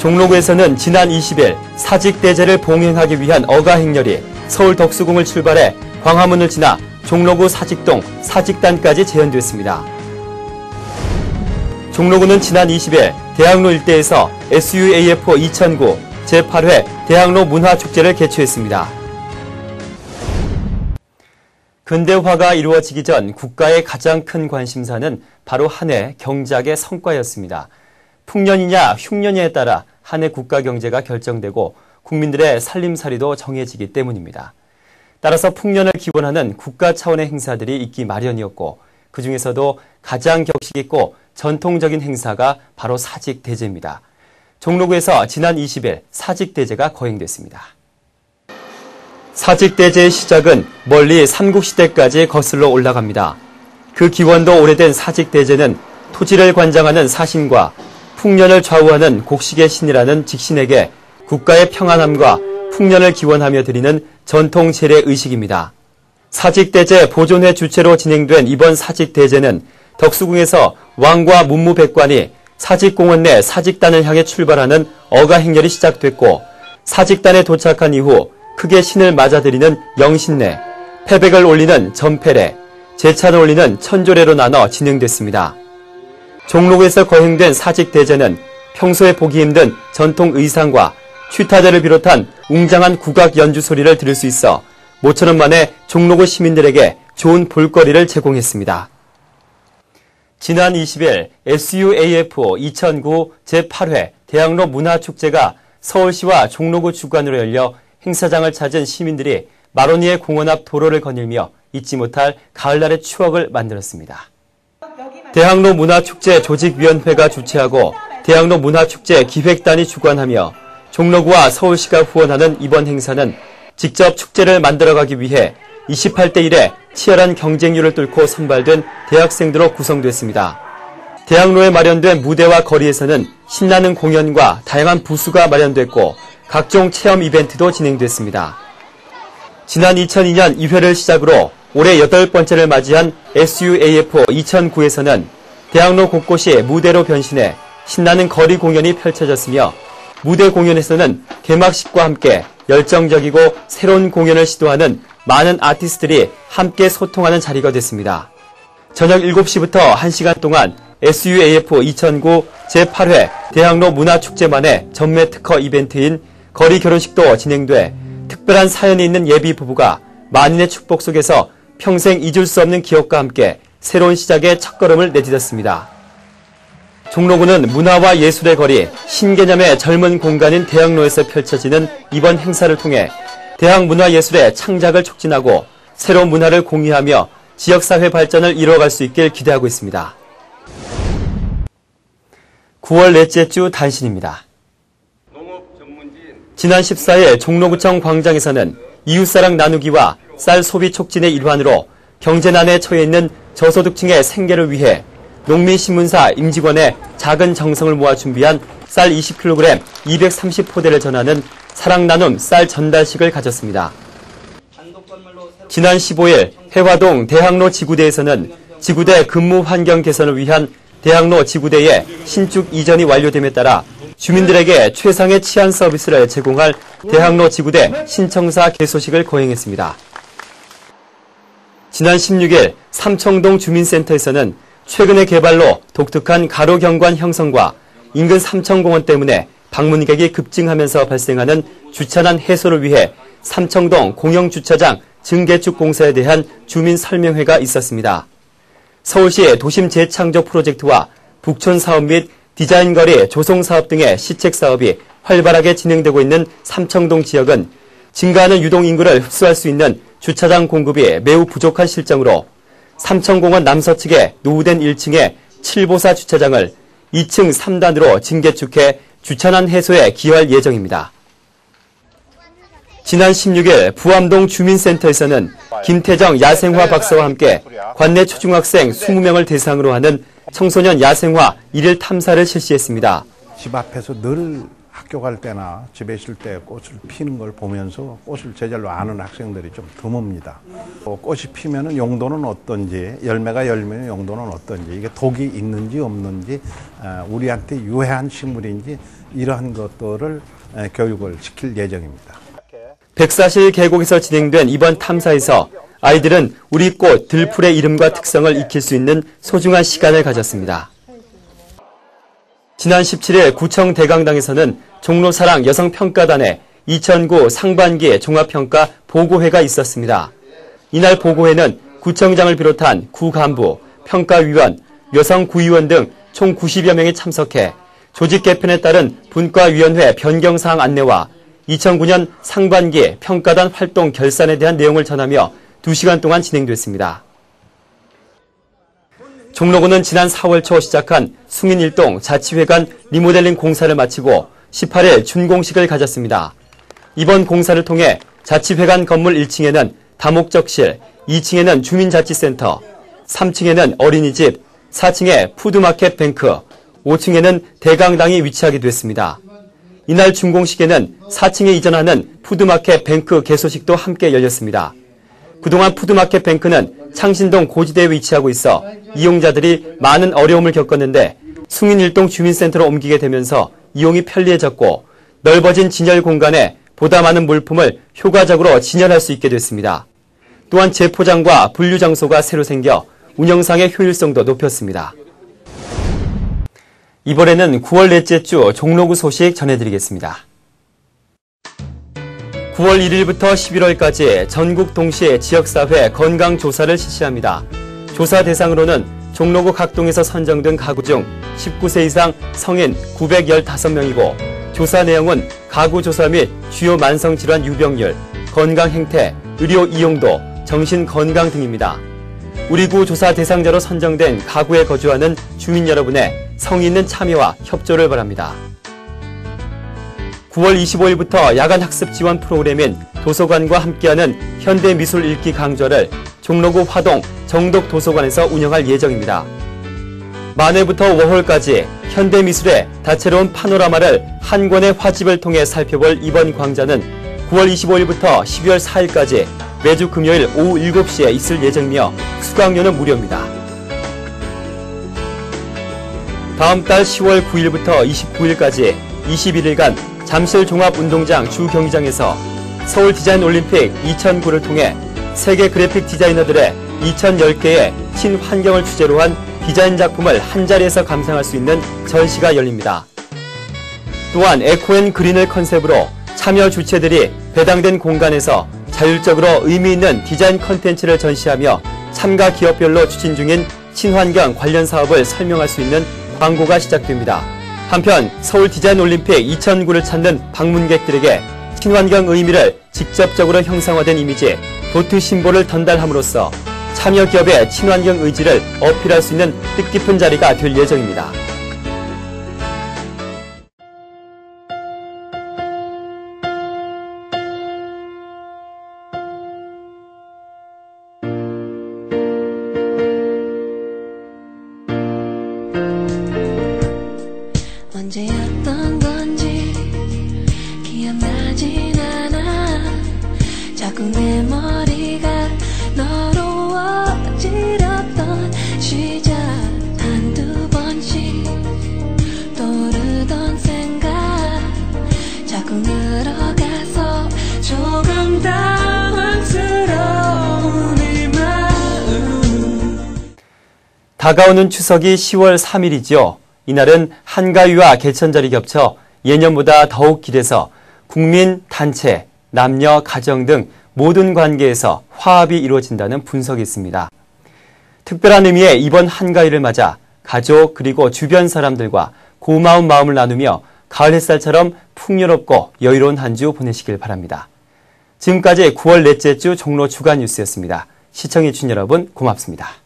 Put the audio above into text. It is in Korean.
종로구에서는 지난 20일 사직대제를 봉행하기 위한 어가 행렬이 서울 덕수궁을 출발해 광화문을 지나 종로구 사직동 사직단까지 재현됐습니다. 종로구는 지난 20일 대학로 일대에서 SUAF 2009 제8회 대학로 문화축제를 개최했습니다. 근대화가 이루어지기 전 국가의 가장 큰 관심사는 바로 한 해 경작의 성과였습니다. 풍년이냐 흉년이냐에 따라 한 해 국가 경제가 결정되고 국민들의 살림살이도 정해지기 때문입니다. 따라서 풍년을 기원하는 국가 차원의 행사들이 있기 마련이었고 그중에서도 가장 격식 있고 전통적인 행사가 바로 사직대제입니다. 종로구에서 지난 20일 사직대제가 거행됐습니다. 사직대제의 시작은 멀리 삼국시대까지 거슬러 올라갑니다. 그 기원도 오래된 사직대제는 토지를 관장하는 사신과 풍년을 좌우하는 곡식의 신이라는 직신에게 국가의 평안함과 풍년을 기원하며 드리는 전통 재래 의식입니다. 사직대제 보존회 주최로 진행된 이번 사직대제는 덕수궁에서 왕과 문무백관이 사직공원 내 사직단을 향해 출발하는 어가 행렬이 시작됐고 사직단에 도착한 이후 크게 신을 맞아들이는 영신례, 패백을 올리는 전패례, 제찬을 올리는 천조례로 나눠 진행됐습니다. 종로구에서 거행된 사직대제는 평소에 보기 힘든 전통 의상과 취타대를 비롯한 웅장한 국악 연주 소리를 들을 수 있어 모처럼 만에 종로구 시민들에게 좋은 볼거리를 제공했습니다. 지난 20일 SUAF 2009 제8회 대학로 문화축제가 서울시와 종로구 주관으로 열려 행사장을 찾은 시민들이 마로니에 공원 앞 도로를 거닐며 잊지 못할 가을날의 추억을 만들었습니다. 대학로 문화축제 조직위원회가 주최하고 대학로 문화축제 기획단이 주관하며 종로구와 서울시가 후원하는 이번 행사는 직접 축제를 만들어가기 위해 28대 1의 치열한 경쟁률을 뚫고 선발된 대학생들로 구성됐습니다. 대학로에 마련된 무대와 거리에서는 신나는 공연과 다양한 부수가 마련됐고 각종 체험 이벤트도 진행됐습니다. 지난 2002년 2회를 시작으로 올해 8번째를 맞이한 SUAF 2009에서는 대학로 곳곳이 무대로 변신해 신나는 거리 공연이 펼쳐졌으며 무대 공연에서는 개막식과 함께 열정적이고 새로운 공연을 시도하는 많은 아티스트들이 함께 소통하는 자리가 됐습니다. 저녁 7시부터 1시간 동안 SUAF 2009 제8회 대학로 문화축제만의 전매 특허 이벤트인 거리 결혼식도 진행돼 특별한 사연이 있는 예비 부부가 만인의 축복 속에서 평생 잊을 수 없는 기억과 함께 새로운 시작의 첫걸음을 내딛었습니다. 종로구는 문화와 예술의 거리, 신개념의 젊은 공간인 대학로에서 펼쳐지는 이번 행사를 통해 대학 문화예술의 창작을 촉진하고 새로운 문화를 공유하며 지역사회 발전을 이루어갈 수 있길 기대하고 있습니다. 9월 넷째 주 단신입니다. 지난 14일 종로구청 광장에서는 이웃사랑 나누기와 쌀 소비 촉진의 일환으로 경제난에 처해 있는 저소득층의 생계를 위해 농민신문사 임직원의 작은 정성을 모아 준비한 쌀 20kg 230포대를 전하는 사랑나눔 쌀 전달식을 가졌습니다. 지난 15일 해화동 대학로 지구대에서는 지구대 근무 환경 개선을 위한 대학로 지구대의 신축 이전이 완료됨에 따라 주민들에게 최상의 치안 서비스를 제공할 대학로 지구대 신청사 개소식을 거행했습니다. 지난 16일 삼청동 주민센터에서는 최근의 개발로 독특한 가로 경관 형성과 인근 삼청공원 때문에 방문객이 급증하면서 발생하는 주차난 해소를 위해 삼청동 공영주차장 증개축 공사에 대한 주민 설명회가 있었습니다. 서울시 도심 재창조 프로젝트와 북촌 사업 및 디자인거리 조성 사업 등의 시책 사업이 활발하게 진행되고 있는 삼청동 지역은 증가하는 유동 인구를 흡수할 수 있는 주차장 공급이 매우 부족한 실정으로 삼청공원 남서측에 노후된 1층의 7보사 주차장을 2층 3단으로 증개축해 주차난 해소에 기여할 예정입니다. 지난 16일 부암동 주민센터에서는 김태정 야생화 박사와 함께 관내 초중학생 20명을 대상으로 하는 청소년 야생화 1일 탐사를 실시했습니다. 집 앞에서 늘 학교 갈 때나 집에 있을 때 꽃을 피는 걸 보면서 꽃을 제절로 아는 학생들이 좀 드뭅니다. 꽃이 피면은 용도는 어떤지, 열매가 열리면 용도는 어떤지, 이게 독이 있는지 없는지, 우리한테 유해한 식물인지 이러한 것들을 교육을 시킬 예정입니다. 백사실 계곡에서 진행된 이번 탐사에서 아이들은 우리 꽃 들풀의 이름과 특성을 익힐 수 있는 소중한 시간을 가졌습니다. 지난 17일 구청 대강당에서는 종로사랑 여성평가단의 2009 상반기 종합평가 보고회가 있었습니다. 이날 보고회는 구청장을 비롯한 구 간부, 평가위원, 여성구의원 등 총 90여 명이 참석해 조직 개편에 따른 분과위원회 변경사항 안내와 2009년 상반기 평가단 활동 결산에 대한 내용을 전하며 2시간 동안 진행됐습니다. 종로구는 지난 4월 초 시작한 숭인일동 자치회관 리모델링 공사를 마치고 18일 준공식을 가졌습니다. 이번 공사를 통해 자치회관 건물 1층에는 다목적실, 2층에는 주민자치센터, 3층에는 어린이집, 4층에 푸드마켓 뱅크, 5층에는 대강당이 위치하게 됐습니다. 이날 준공식에는 4층에 이전하는 푸드마켓 뱅크 개소식도 함께 열렸습니다. 그동안 푸드마켓 뱅크는 창신동 고지대에 위치하고 있어 이용자들이 많은 어려움을 겪었는데 숭인일동 주민센터로 옮기게 되면서 이용이 편리해졌고 넓어진 진열 공간에 보다 많은 물품을 효과적으로 진열할 수 있게 됐습니다. 또한 재포장과 분류 장소가 새로 생겨 운영상의 효율성도 높였습니다. 이번에는 9월 넷째 주 종로구 소식 전해드리겠습니다. 9월 1일부터 11월까지 전국 동시 지역사회 건강조사를 실시합니다. 조사 대상으로는 종로구 각동에서 선정된 가구 중 19세 이상 성인 915명이고 조사 내용은 가구 조사 및 주요 만성질환 유병률, 건강행태, 의료 이용도, 정신건강 등입니다. 우리 구 조사 대상자로 선정된 가구에 거주하는 주민 여러분의 성의 있는 참여와 협조를 바랍니다. 9월 25일부터 야간 학습 지원 프로그램인 도서관과 함께하는 현대미술 읽기 강좌를 종로구 화동 정독도서관에서 운영할 예정입니다. 만회부터 워홀까지 현대미술의 다채로운 파노라마를 한 권의 화집을 통해 살펴볼 이번 강좌는 9월 25일부터 12월 4일까지 매주 금요일 오후 7시에 있을 예정이며 수강료는 무료입니다. 다음 달 10월 9일부터 29일까지 21일간 잠실 종합운동장 주경기장에서 서울 디자인 올림픽 2009를 통해 세계 그래픽 디자이너들의 2010개의 친환경을 주제로 한 디자인 작품을 한자리에서 감상할 수 있는 전시가 열립니다. 또한 에코앤그린을 컨셉으로 참여 주체들이 배당된 공간에서 자율적으로 의미 있는 디자인 컨텐츠를 전시하며 참가 기업별로 추진 중인 친환경 관련 사업을 설명할 수 있는 광고가 시작됩니다. 한편 서울 디자인 올림픽 2009를 찾는 방문객들에게 친환경 의미를 직접적으로 형상화된 이미지, 도트 심볼을 전달함으로써 참여 기업의 친환경 의지를 어필할 수 있는 뜻깊은 자리가 될 예정입니다. 언제였던 건지 기억나진 않아. 자꾸 내 머리가 너로 어지럽던 시작 한두 번씩 떠오르던 생각 자꾸 늘어가서 조금 당황스러운 이 마음. 다가오는 추석이 10월 3일이죠. 이날은 한가위와 개천절이 겹쳐 예년보다 더욱 길해서 국민, 단체, 남녀, 가정 등 모든 관계에서 화합이 이루어진다는 분석이 있습니다. 특별한 의미의 이번 한가위를 맞아 가족 그리고 주변 사람들과 고마운 마음을 나누며 가을 햇살처럼 풍요롭고 여유로운 한 주 보내시길 바랍니다. 지금까지 9월 넷째 주 종로 주간 뉴스였습니다. 시청해주신 여러분 고맙습니다.